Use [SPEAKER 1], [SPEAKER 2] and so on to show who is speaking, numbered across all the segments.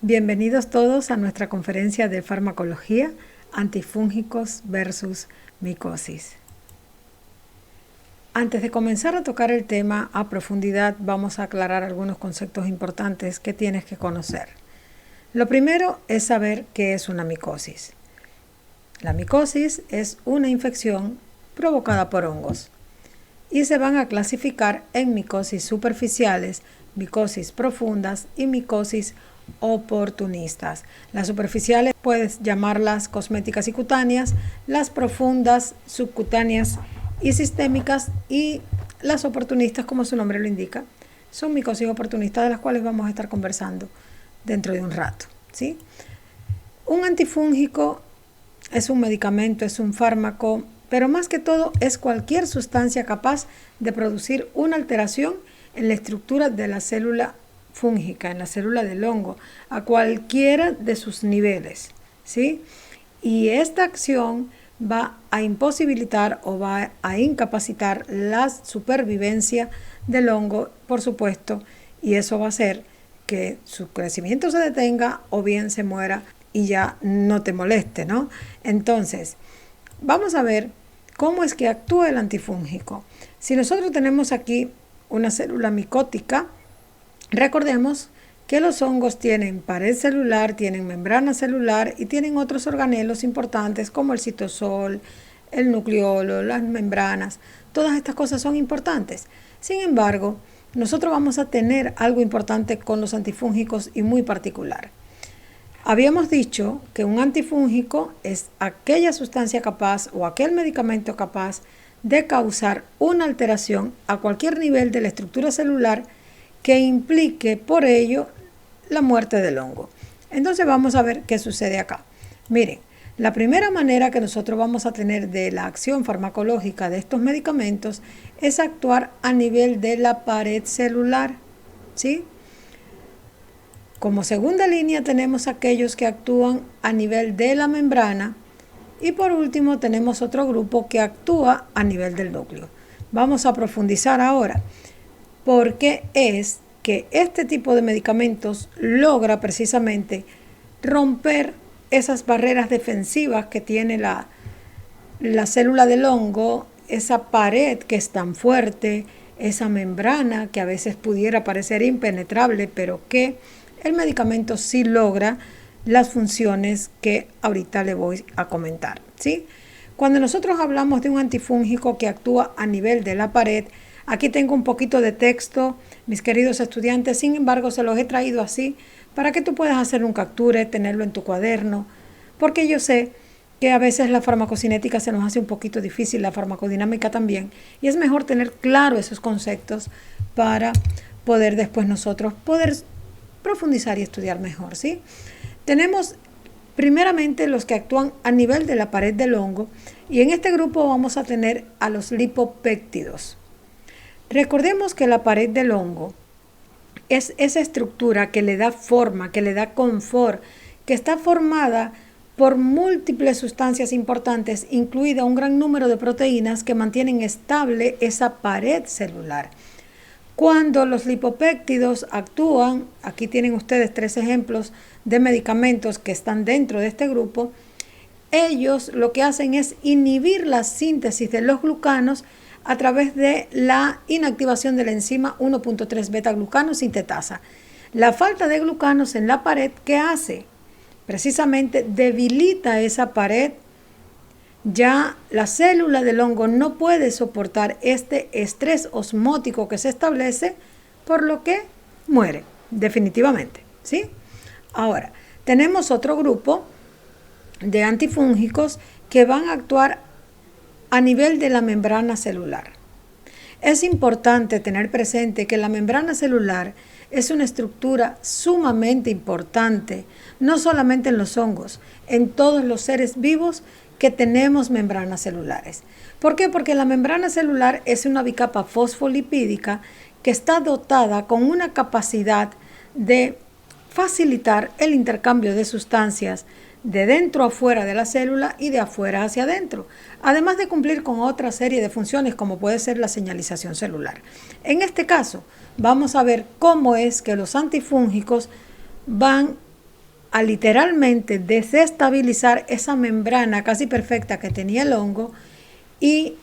[SPEAKER 1] Bienvenidos todos a nuestra conferencia de farmacología, antifúngicos versus micosis. Antes de comenzar a tocar el tema a profundidad, vamos a aclarar algunos conceptos importantes que tienes que conocer. Lo primero es saber qué es una micosis. La micosis es una infección provocada por hongos y se van a clasificar en micosis superficiales, micosis profundas y micosis oportunistas. Las superficiales puedes llamarlas cosméticas y cutáneas, las profundas, subcutáneas y sistémicas, y las oportunistas, como su nombre lo indica, son micosis oportunistas, de las cuales vamos a estar conversando dentro de un rato, ¿sí? Un antifúngico es un medicamento, es un fármaco, pero más que todo es cualquier sustancia capaz de producir una alteración en la estructura de la célula fúngica, en la célula del hongo, a cualquiera de sus niveles, ¿sí? Y esta acción va a imposibilitar o va a incapacitar la supervivencia del hongo, por supuesto, y eso va a hacer que su crecimiento se detenga o bien se muera y ya no te moleste, ¿no? Entonces, vamos a ver cómo es que actúa el antifúngico. Si nosotros tenemos aquí una célula micótica, recordemos que los hongos tienen pared celular, tienen membrana celular y tienen otros organelos importantes como el citosol, el nucleolo, las membranas. Todas estas cosas son importantes. Sin embargo, nosotros vamos a tener algo importante con los antifúngicos y muy particular. Habíamos dicho que un antifúngico es aquella sustancia capaz o aquel medicamento capaz de causar una alteración a cualquier nivel de la estructura celular que implique por ello la muerte del hongo. Entonces vamos a ver qué sucede acá. Miren, la primera manera que nosotros vamos a tener de la acción farmacológica de estos medicamentos es actuar a nivel de la pared celular, ¿sí? Como segunda línea tenemos aquellos que actúan a nivel de la membrana y por último tenemos otro grupo que actúa a nivel del núcleo. Vamos a profundizar ahora por qué es que este tipo de medicamentos logra precisamente romper esas barreras defensivas que tiene la célula del hongo, esa pared que es tan fuerte, esa membrana que a veces pudiera parecer impenetrable, pero que el medicamento sí logra las funciones que ahorita le voy a comentar, ¿sí? Cuando nosotros hablamos de un antifúngico que actúa a nivel de la pared, aquí tengo un poquito de texto, mis queridos estudiantes, sin embargo se los he traído así para que tú puedas hacer un capture, tenerlo en tu cuaderno, porque yo sé que a veces la farmacocinética se nos hace un poquito difícil, la farmacodinámica también, y es mejor tener claro esos conceptos para poder después nosotros poder profundizar y estudiar mejor, ¿sí? Tenemos primeramente los que actúan a nivel de la pared del hongo, y en este grupo vamos a tener a los lipopéptidos. Recordemos que la pared del hongo es esa estructura que le da forma, que le da confort, que está formada por múltiples sustancias importantes, incluida un gran número de proteínas que mantienen estable esa pared celular. Cuando los lipopéptidos actúan, aquí tienen ustedes 3 ejemplos de medicamentos que están dentro de este grupo, ellos lo que hacen es inhibir la síntesis de los glucanos a través de la inactivación de la enzima 1.3 beta-glucano sintetasa. La falta de glucanos en la pared, ¿qué hace? Precisamente debilita esa pared. Ya la célula del hongo no puede soportar este estrés osmótico que se establece, por lo que muere definitivamente, ¿sí? Ahora, tenemos otro grupo de antifúngicos que van a actuar a nivel de la membrana celular. Es importante tener presente que la membrana celular es una estructura sumamente importante, no solamente en los hongos, en todos los seres vivos que tenemos membranas celulares. ¿Por qué? Porque la membrana celular es una bicapa fosfolipídica que está dotada con una capacidad de facilitar el intercambio de sustancias de dentro a fuera de la célula y de afuera hacia adentro, además de cumplir con otra serie de funciones como puede ser la señalización celular. En este caso, vamos a ver cómo es que los antifúngicos van a literalmente desestabilizar esa membrana casi perfecta que tenía el hongo, y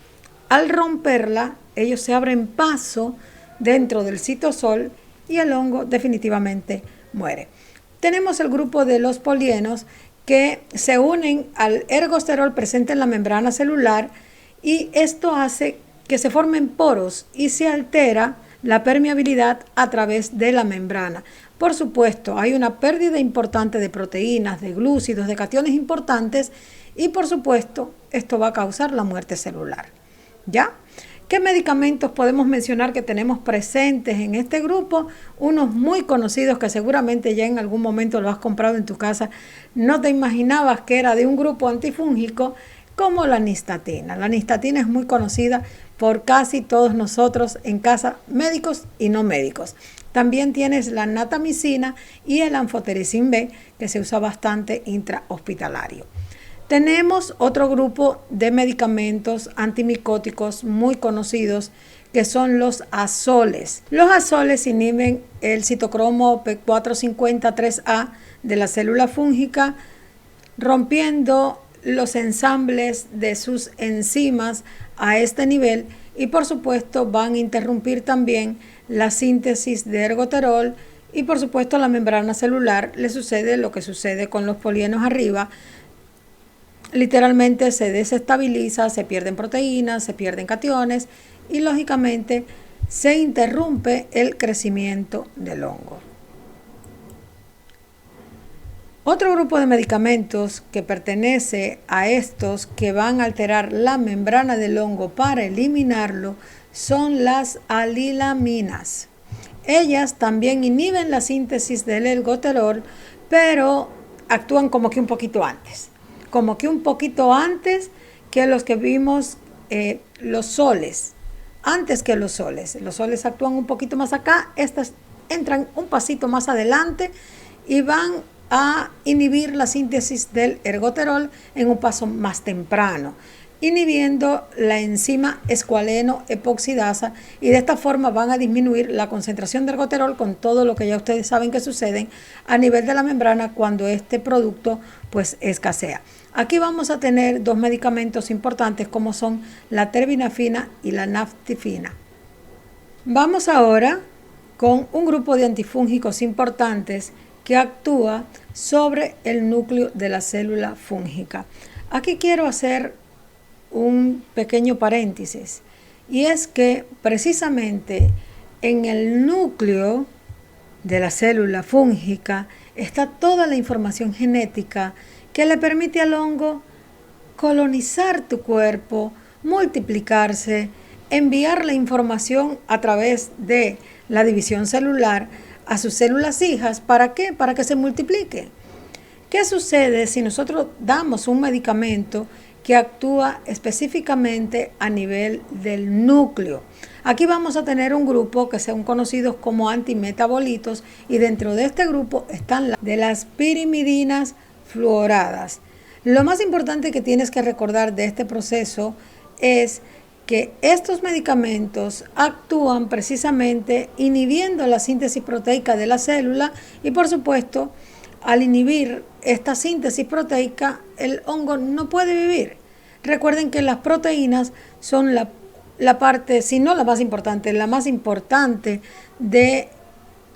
[SPEAKER 1] al romperla ellos se abren paso dentro del citosol y el hongo definitivamente muere. Tenemos el grupo de los polienos que se unen al ergosterol presente en la membrana celular, y esto hace que se formen poros y se altera la permeabilidad a través de la membrana. Por supuesto, hay una pérdida importante de proteínas, de glúcidos, de cationes importantes, y por supuesto, esto va a causar la muerte celular. ¿Ya? ¿Qué medicamentos podemos mencionar que tenemos presentes en este grupo? Unos muy conocidos que seguramente ya en algún momento lo has comprado en tu casa. No te imaginabas que era de un grupo antifúngico, como la nistatina. La nistatina es muy conocida por casi todos nosotros en casa, médicos y no médicos. También tienes la natamicina y el anfotericin B, que se usa bastante intrahospitalario. Tenemos otro grupo de medicamentos antimicóticos muy conocidos, que son los azoles. Los azoles inhiben el citocromo P450-3A de la célula fúngica, rompiendo los ensambles de sus enzimas a este nivel, y por supuesto van a interrumpir también la síntesis de ergoterol, y por supuesto a la membrana celular le sucede lo que sucede con los polienos arriba. Literalmente se desestabiliza, se pierden proteínas, se pierden cationes y lógicamente se interrumpe el crecimiento del hongo. Otro grupo de medicamentos que pertenece a estos que van a alterar la membrana del hongo para eliminarlo son las alilaminas. Ellas también inhiben la síntesis del ergoterol, pero actúan como que un poquito antes. Que los que vimos, los soles, antes que los soles. Los soles actúan un poquito más acá, estas entran un pasito más adelante y van a inhibir la síntesis del ergoterol en un paso más temprano, inhibiendo la enzima escualeno epoxidasa, y de esta forma van a disminuir la concentración de ergoterol con todo lo que ya ustedes saben que sucede a nivel de la membrana cuando este producto pues escasea. Aquí vamos a tener dos medicamentos importantes como son la terbinafina y la naftifina. Vamos ahora con un grupo de antifúngicos importantes que actúa sobre el núcleo de la célula fúngica. Aquí quiero hacer un pequeño paréntesis, y es que precisamente en el núcleo de la célula fúngica está toda la información genética que le permite al hongo colonizar tu cuerpo, multiplicarse, enviar la información a través de la división celular a sus células hijas. ¿Para qué? Para que se multiplique. ¿Qué sucede si nosotros damos un medicamento que actúa específicamente a nivel del núcleo? Aquí vamos a tener un grupo que son conocidos como antimetabolitos, y dentro de este grupo están de las pirimidinas fluoradas. Lo más importante que tienes que recordar de este proceso es que estos medicamentos actúan precisamente inhibiendo la síntesis proteica de la célula, y por supuesto al inhibir esta síntesis proteica el hongo no puede vivir. Recuerden que las proteínas son la parte, si no la más importante, la más importante de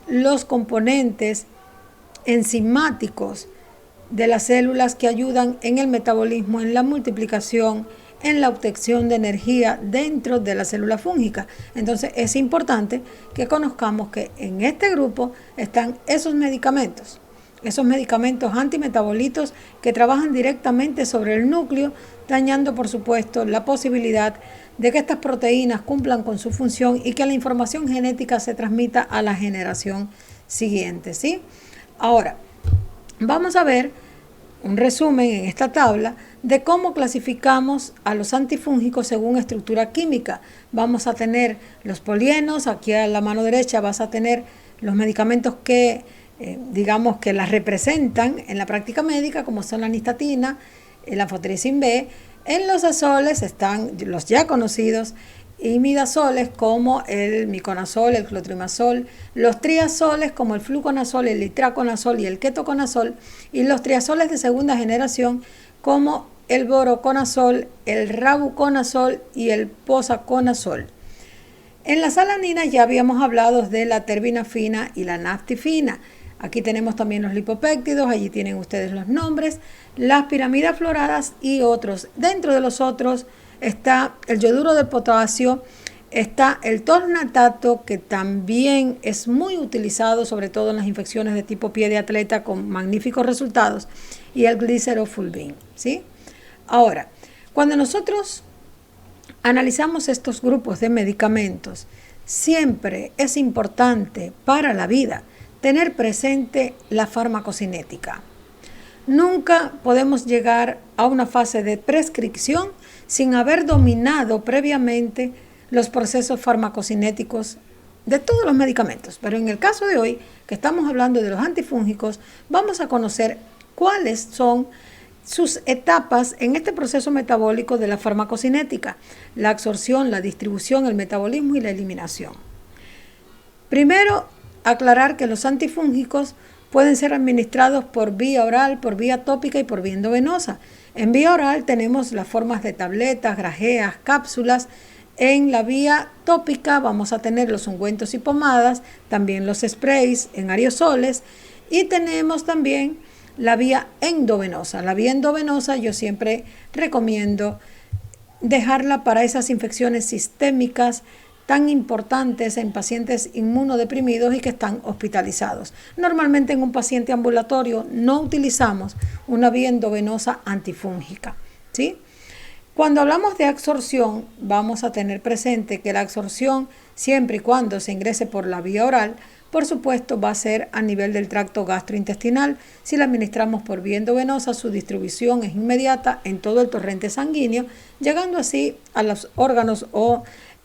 [SPEAKER 1] los componentes enzimáticos de las células que ayudan en el metabolismo, en la multiplicación, en la obtención de energía dentro de la célula fúngica. Entonces es importante que conozcamos que en este grupo están esos medicamentos antimetabolitos que trabajan directamente sobre el núcleo, dañando por supuesto la posibilidad de que estas proteínas cumplan con su función y que la información genética se transmita a la generación siguiente, ¿sí? Ahora, vamos a ver un resumen en esta tabla de cómo clasificamos a los antifúngicos según estructura química. Vamos a tener los polienos, aquí a la mano derecha vas a tener los medicamentos que digamos que las representan en la práctica médica, como son la nistatina, el anfotericin B. En los azoles están los ya conocidos, imidazoles como el miconazol, el clotrimazol, los triazoles como el fluconazol, el itraconazol y el ketoconazol, y los triazoles de segunda generación como el voroconazol, el rabuconazol y el posaconazol. En las alaninas ya habíamos hablado de la terbinafina y la naftifina. Aquí tenemos también los lipopéptidos, allí tienen ustedes los nombres, las piramidas floradas y otros. Dentro de los otros está el yoduro de potasio, está el tornatato, que también es muy utilizado, sobre todo en las infecciones de tipo pie de atleta, con magníficos resultados, y el glicerofulvin, ¿sí? Ahora, cuando nosotros analizamos estos grupos de medicamentos, siempre es importante para la vida tener presente la farmacocinética. Nunca podemos llegar a una fase de prescripción sin haber dominado previamente los procesos farmacocinéticos de todos los medicamentos. Pero en el caso de hoy, que estamos hablando de los antifúngicos, vamos a conocer cuáles son sus etapas en este proceso metabólico de la farmacocinética: la absorción, la distribución, el metabolismo y la eliminación. Primero, aclarar que los antifúngicos pueden ser administrados por vía oral, por vía tópica y por vía endovenosa. En vía oral tenemos las formas de tabletas, grajeas, cápsulas. En la vía tópica vamos a tener los ungüentos y pomadas, también los sprays en aerosoles, y tenemos también la vía endovenosa. La vía endovenosa yo siempre recomiendo dejarla para esas infecciones sistémicas tan importantes en pacientes inmunodeprimidos y que están hospitalizados. Normalmente en un paciente ambulatorio no utilizamos una vía endovenosa antifúngica, ¿sí? Cuando hablamos de absorción, vamos a tener presente que la absorción, siempre y cuando se ingrese por la vía oral, por supuesto va a ser a nivel del tracto gastrointestinal. Si la administramos por vía endovenosa, su distribución es inmediata en todo el torrente sanguíneo, llegando así a los órganos o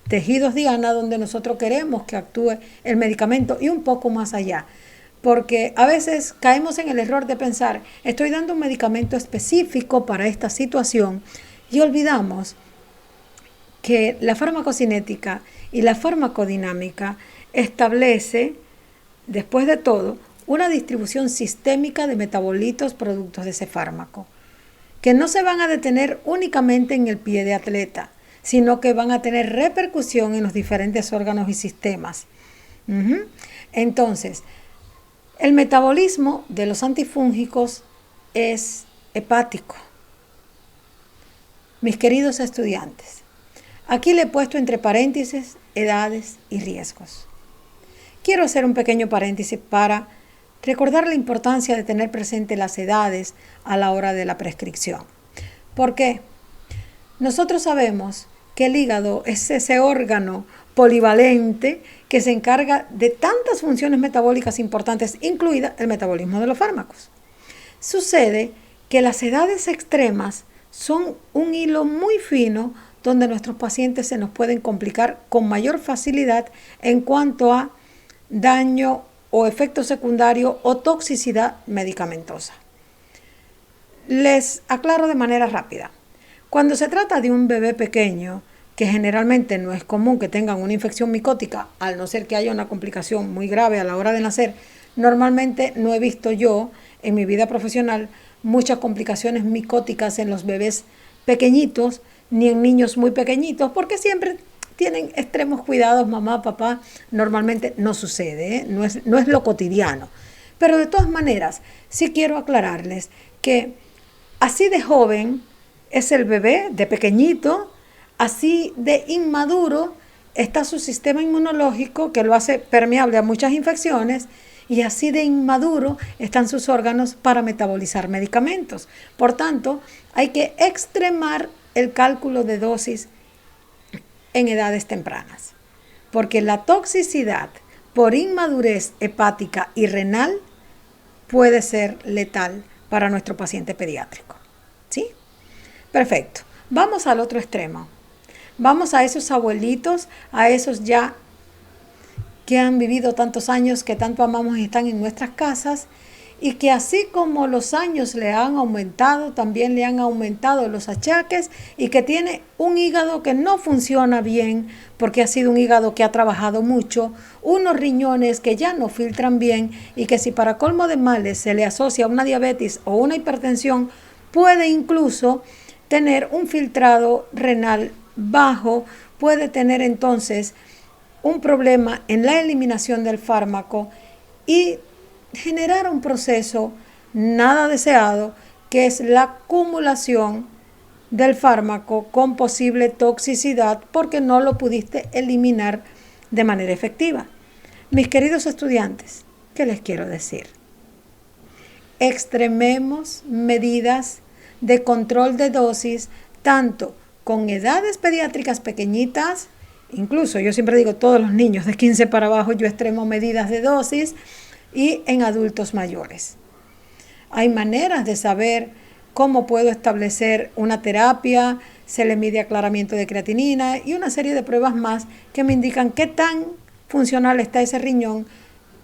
[SPEAKER 1] tejidos diana donde nosotros queremos que actúe el medicamento, y un poco más allá. Porque a veces caemos en el error de pensar, estoy dando un medicamento específico para esta situación, y olvidamos que la farmacocinética y la farmacodinámica establece, después de todo, una distribución sistémica de metabolitos productos de ese fármaco, que no se van a detener únicamente en el pie de atleta, sino que van a tener repercusión en los diferentes órganos y sistemas. Entonces, el metabolismo de los antifúngicos es hepático. Mis queridos estudiantes, aquí le he puesto entre paréntesis edades y riesgos. Quiero hacer un pequeño paréntesis para recordar la importancia de tener presente las edades a la hora de la prescripción. ¿Por qué? Nosotros sabemos que el hígado es ese órgano polivalente que se encarga de tantas funciones metabólicas importantes, incluida el metabolismo de los fármacos. Sucede que las edades extremas son un hilo muy fino donde nuestros pacientes se nos pueden complicar con mayor facilidad en cuanto a daño o efecto secundario o toxicidad medicamentosa. Les aclaro de manera rápida. Cuando se trata de un bebé pequeño, que generalmente no es común que tengan una infección micótica, al no ser que haya una complicación muy grave a la hora de nacer, normalmente no he visto yo en mi vida profesional muchas complicaciones micóticas en los bebés pequeñitos, ni en niños muy pequeñitos, porque siempre tienen extremos cuidados, mamá, papá. Normalmente no sucede, ¿eh? No es lo cotidiano. Pero de todas maneras, sí quiero aclararles que así de joven es el bebé, de pequeñito, así de inmaduro está su sistema inmunológico, que lo hace permeable a muchas infecciones, y así de inmaduro están sus órganos para metabolizar medicamentos. Por tanto, hay que extremar el cálculo de dosis en edades tempranas, porque la toxicidad por inmadurez hepática y renal puede ser letal para nuestro paciente pediátrico. ¿Sí? Perfecto. Vamos al otro extremo. Vamos a esos abuelitos, a esos ya que han vivido tantos años, que tanto amamos y están en nuestras casas, y que así como los años le han aumentado, también le han aumentado los achaques y que tiene un hígado que no funciona bien porque ha sido un hígado que ha trabajado mucho, unos riñones que ya no filtran bien y que si para colmo de males se le asocia una diabetes o una hipertensión, puede incluso tener un filtrado renal bajo, puede tener entonces un problema en la eliminación del fármaco y generar un proceso nada deseado, que es la acumulación del fármaco con posible toxicidad porque no lo pudiste eliminar de manera efectiva. Mis queridos estudiantes, ¿qué les quiero decir? Extrememos medidas de control de dosis, tanto con edades pediátricas pequeñitas, incluso yo siempre digo todos los niños de 15 para abajo, yo extremo medidas de dosis, y en adultos mayores. Hay maneras de saber cómo puedo establecer una terapia, se le mide aclaramiento de creatinina y una serie de pruebas más que me indican qué tan funcional está ese riñón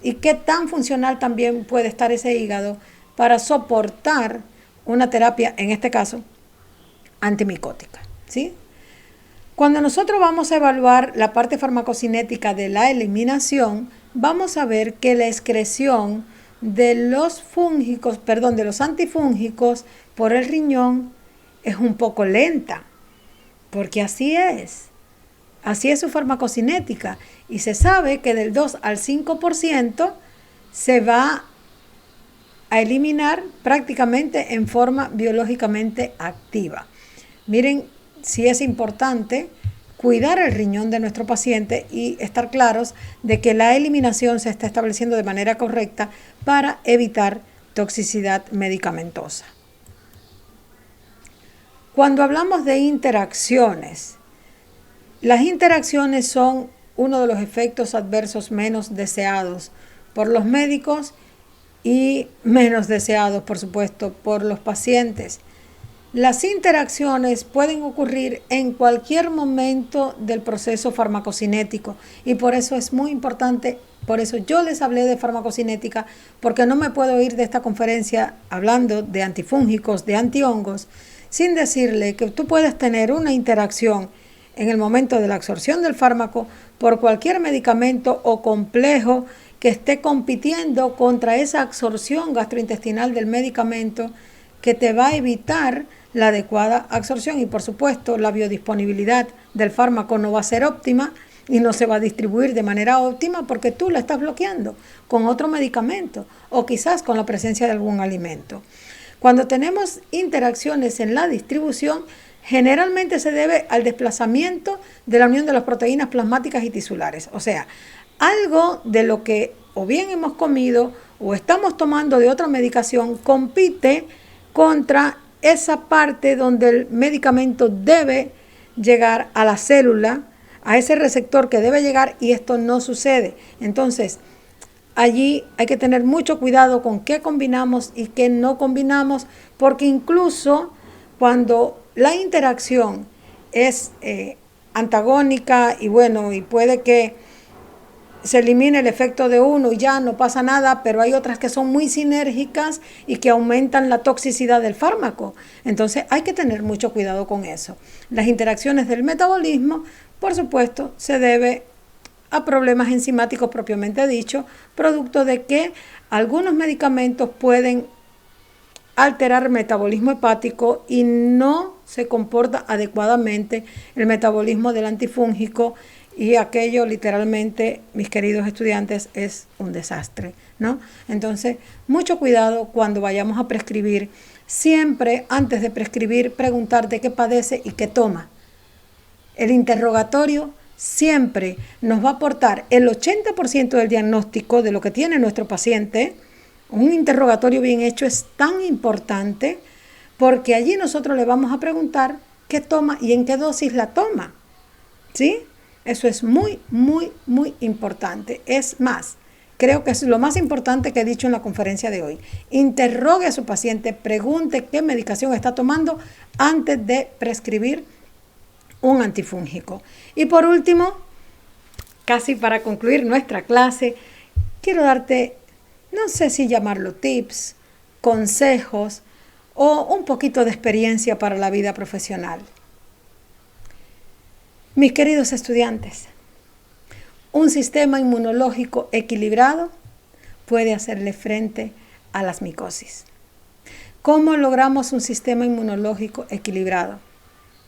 [SPEAKER 1] y qué tan funcional también puede estar ese hígado para soportar una terapia, en este caso, antimicótica, ¿sí? Cuando nosotros vamos a evaluar la parte farmacocinética de la eliminación, vamos a ver que la excreción de los de los antifúngicos por el riñón es un poco lenta, porque así es su farmacocinética, y se sabe que del 2 al 5% se va a eliminar prácticamente en forma biológicamente activa. Miren, sí es importante cuidar el riñón de nuestro paciente y estar claros de que la eliminación se está estableciendo de manera correcta para evitar toxicidad medicamentosa. Cuando hablamos de interacciones, las interacciones son uno de los efectos adversos menos deseados por los médicos y menos deseados, por supuesto, por los pacientes. Las interacciones pueden ocurrir en cualquier momento del proceso farmacocinético y por eso es muy importante, por eso yo les hablé de farmacocinética, porque no me puedo ir de esta conferencia hablando de antifúngicos, de antihongos, sin decirle que tú puedes tener una interacción en el momento de la absorción del fármaco por cualquier medicamento o complejo que esté compitiendo contra esa absorción gastrointestinal del medicamento, que te va a evitar la adecuada absorción y por supuesto la biodisponibilidad del fármaco no va a ser óptima y no se va a distribuir de manera óptima porque tú la estás bloqueando con otro medicamento o quizás con la presencia de algún alimento. Cuando tenemos interacciones en la distribución, generalmente se debe al desplazamiento de la unión de las proteínas plasmáticas y tisulares, o sea, algo de lo que o bien hemos comido o estamos tomando de otra medicación compite contra esa parte donde el medicamento debe llegar a la célula, a ese receptor que debe llegar, y esto no sucede. Entonces, allí hay que tener mucho cuidado con qué combinamos y qué no combinamos, porque incluso cuando la interacción es antagónica y bueno, y puede que se elimine el efecto de uno y ya no pasa nada, pero hay otras que son muy sinérgicas y que aumentan la toxicidad del fármaco. Entonces hay que tener mucho cuidado con eso. Las interacciones del metabolismo, por supuesto, se debe a problemas enzimáticos propiamente dicho, producto de que algunos medicamentos pueden alterar el metabolismo hepático y no se comporta adecuadamente el metabolismo del antifúngico, y aquello literalmente, mis queridos estudiantes, es un desastre, ¿no? Entonces, mucho cuidado cuando vayamos a prescribir. Siempre, antes de prescribir, preguntarte qué padece y qué toma. El interrogatorio siempre nos va a aportar el 80% del diagnóstico de lo que tiene nuestro paciente. Un interrogatorio bien hecho es tan importante porque allí nosotros le vamos a preguntar qué toma y en qué dosis la toma, ¿sí? Eso es muy, muy, muy importante. Es más, creo que es lo más importante que he dicho en la conferencia de hoy. Interrogue a su paciente, pregunte qué medicación está tomando antes de prescribir un antifúngico. Y por último, casi para concluir nuestra clase, quiero darte no sé si llamarlo tips, consejos o un poquito de experiencia para la vida profesional. Mis queridos estudiantes, un sistema inmunológico equilibrado puede hacerle frente a las micosis. ¿Cómo logramos un sistema inmunológico equilibrado?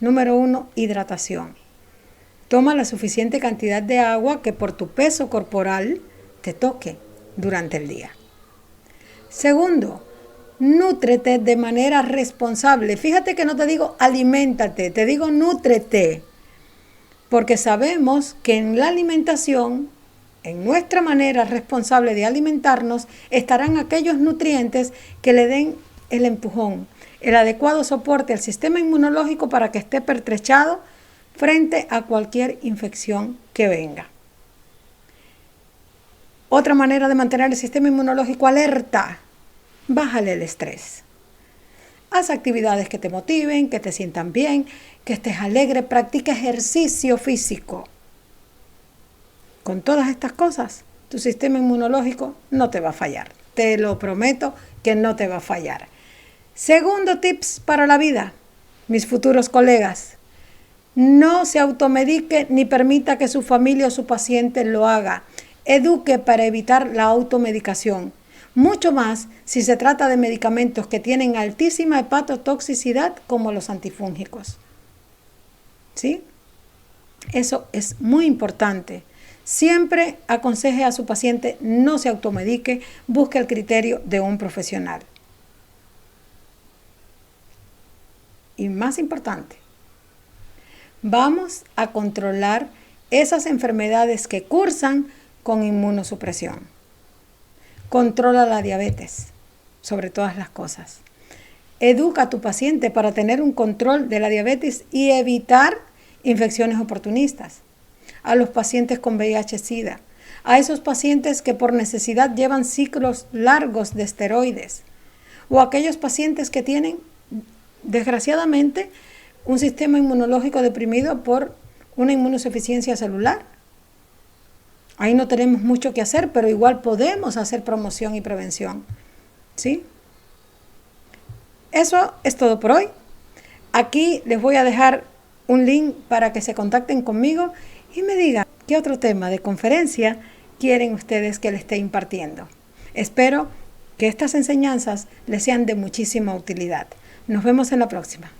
[SPEAKER 1] Número 1, hidratación. Toma la suficiente cantidad de agua que por tu peso corporal te toque durante el día. Segundo, nútrete de manera responsable. Fíjate que no te digo aliméntate, te digo nútrete. Porque sabemos que en la alimentación, en nuestra manera responsable de alimentarnos, estarán aquellos nutrientes que le den el empujón, el adecuado soporte al sistema inmunológico para que esté pertrechado frente a cualquier infección que venga. Otra manera de mantener el sistema inmunológico alerta, bájale el estrés. Haz actividades que te motiven, que te sientan bien, que estés alegre, practica ejercicio físico. Con todas estas cosas, tu sistema inmunológico no te va a fallar. Te lo prometo que no te va a fallar. Segundo tips para la vida, mis futuros colegas. No se automedique ni permita que su familia o su paciente lo haga. Eduque para evitar la automedicación. Mucho más si se trata de medicamentos que tienen altísima hepatotoxicidad como los antifúngicos. ¿Sí? Eso es muy importante. Siempre aconseje a su paciente no se automedique, busque el criterio de un profesional. Y más importante, vamos a controlar esas enfermedades que cursan con inmunosupresión. Controla la diabetes, sobre todas las cosas. Educa a tu paciente para tener un control de la diabetes y evitar infecciones oportunistas. A los pacientes con VIH-Sida, a esos pacientes que por necesidad llevan ciclos largos de esteroides, o a aquellos pacientes que tienen, desgraciadamente, un sistema inmunológico deprimido por una inmunosuficiencia celular. Ahí no tenemos mucho que hacer, pero igual podemos hacer promoción y prevención. ¿Sí? Eso es todo por hoy. Aquí les voy a dejar un link para que se contacten conmigo y me digan qué otro tema de conferencia quieren ustedes que les esté impartiendo. Espero que estas enseñanzas les sean de muchísima utilidad. Nos vemos en la próxima.